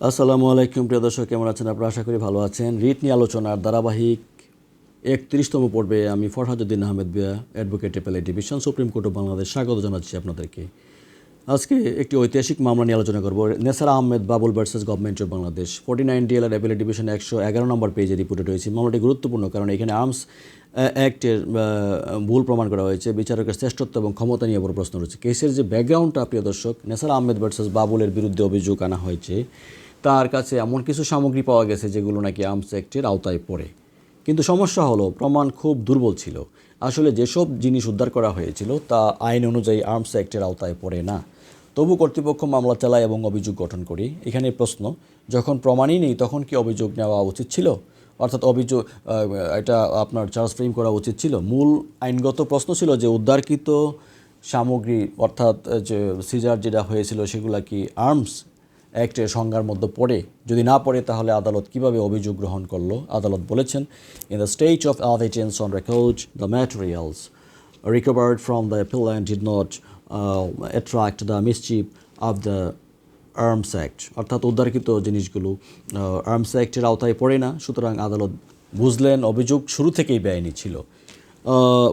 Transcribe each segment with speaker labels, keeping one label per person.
Speaker 1: আসসালামু আলাইকুম প্রিয় দর্শক, কেমন আছেন আপনারা? আশা করি ভালো আছেন। রিট নিয়ে আলোচনার ধারাবাহিক 31তম পর্বে আমি ফরহাদউদ্দিন আহমেদ বিয়া, advocate appellate division, supreme court of Bangladesh, স্বাগত জানাচ্ছি আপনাদেরকে। আজকে একটি ঐতিহাসিক মামলা নিয়ে আলোচনা করব। Nesar Ahmed Babul versus government of Bangladesh, 49 DL আর অ্যাপেলেট ডিভিশন 111 নম্বর পেজে রিপোর্টেড হয়েছে। মামলাটি গুরুত্বপূর্ণ কারণ এখানে আর্মস অ্যাক্টের ভুল প্রমাণ করা হয়েছে, বিচারকের শ্রেষ্ঠত্ব এবং ক্ষমতা নিয়ে বড় প্রশ্ন রয়েছে। কেসের যে ব্যাকগ্রাউন্ডটা, প্রিয় দর্শক, নেসার আহমেদ ভার্সেস বাবুলের বিরুদ্ধে অভিযোগ আনা হয়েছে। তার কাছে এমন কিছু সামগ্রী পাওয়া গেছে যেগুলো নাকি আর্মস অ্যাক্টের আওতায় পড়ে, কিন্তু সমস্যা হলো প্রমাণ খুব দুর্বল ছিল। আসলে যেসব জিনিস উদ্ধার করা হয়েছিল তা আইন অনুযায়ী আর্মস অ্যাক্টের আওতায় পড়ে না। তবু কর্তৃপক্ষ মামলা চালায় এবং অভিযোগ গঠন করি। এখানে প্রশ্ন, যখন প্রমাণই নেই তখন কি অভিযোগ নেওয়া উচিত ছিল? অর্থাৎ অভিযোগ এটা আপনার চার্জ ফ্রেম করা উচিত ছিল। মূল আইনগত প্রশ্ন ছিল যে উদ্ধারকৃত সামগ্রী, অর্থাৎ যে সিজার যেটা হয়েছিল সেগুলা কি আর্মস অ্যাক্টের সংজ্ঞার মধ্যে পড়ে? যদি না পড়ে তাহলে আদালত কিভাবে অভিযোগ গ্রহণ করলো? আদালত বলেছেন, in the stage of evidence on record the materials recovered from the appellant did not attract the mischief of the arms act, অর্থাৎ উদ্ধারকৃত জিনিসগুলো আর্মস অ্যাক্টের আওতায় পড়ে না। সুতরাং আদালত বুঝলেন অভিযোগ শুরু থেকেই বেআইনি ছিল।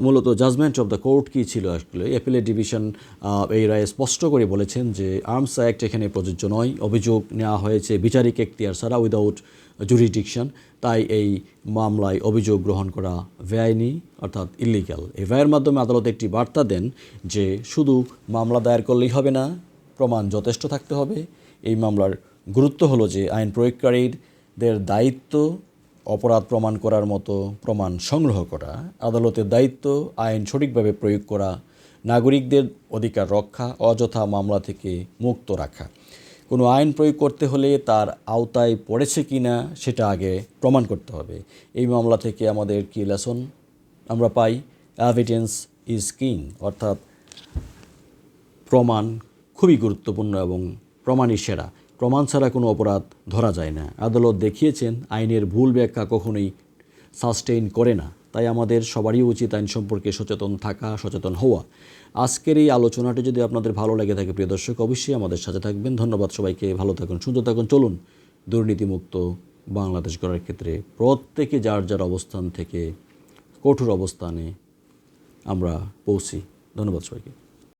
Speaker 1: মূলত জাজমেন্ট অফ দ্য কোর্ট কী ছিল? আসলে অ্যাপিলেট ডিভিশন এই রায়ে স্পষ্ট করে বলেছেন যে আর্মস অ্যাক্ট এখানে প্রযোজ্য নয়। অভিযোগ নেওয়া হয়েছে বিচারিক এখতিয়ার ছাড়া, উইদাউট জুরিডিকশন। তাই এই মামলায় অভিযোগ গ্রহণ করা বেআইনি, অর্থাৎ ইলিগাল। এই রায়ের মাধ্যমে আদালত একটি বার্তা দেন যে শুধু মামলা দায়ের করলেই হবে না, প্রমাণ যথেষ্ট থাকতে হবে। এই মামলার গুরুত্ব হলো যে আইন প্রয়োগকারীদের দায়িত্ব অপরাধ প্রমাণ করার মতো প্রমাণ সংগ্রহ করা, আদালতের দায়িত্ব আইন সঠিকভাবে প্রয়োগ করা, নাগরিকদের অধিকার রক্ষা, অযথা মামলা থেকে মুক্ত রাখা। কোনো আইন প্রয়োগ করতে হলে তার আওতায় পড়েছে কি না সেটা আগে প্রমাণ করতে হবে। এই মামলা থেকে আমাদের কি লেসন আমরা পাই? এভিডেন্স ইজ কিং, অর্থাৎ প্রমাণ খুবই গুরুত্বপূর্ণ এবং প্রমাণই সেরা। প্রমাণ ছাড়া কোনো অপরাধ ধরা যায় না। আদালত দেখিয়েছেন আইনের ভুল ব্যাখ্যা কখনোই সাস্টেইন করে না। তাই আমাদের সবারই উচিত আইন সম্পর্কে সচেতন থাকা, সচেতন হওয়া। আজকের এই আলোচনাটি যদি আপনাদের ভালো লেগে থাকে, প্রিয় দর্শক, অবশ্যই আমাদের সাথে থাকবেন। ধন্যবাদ সবাইকে। ভালো থাকুন, সুন্দর থাকুন। চলুন দুর্নীতিমুক্ত বাংলাদেশ গড়ার ক্ষেত্রে প্রত্যেকে যার যার অবস্থান থেকে কঠোর অবস্থানে আমরা পৌঁছি। ধন্যবাদ সবাইকে।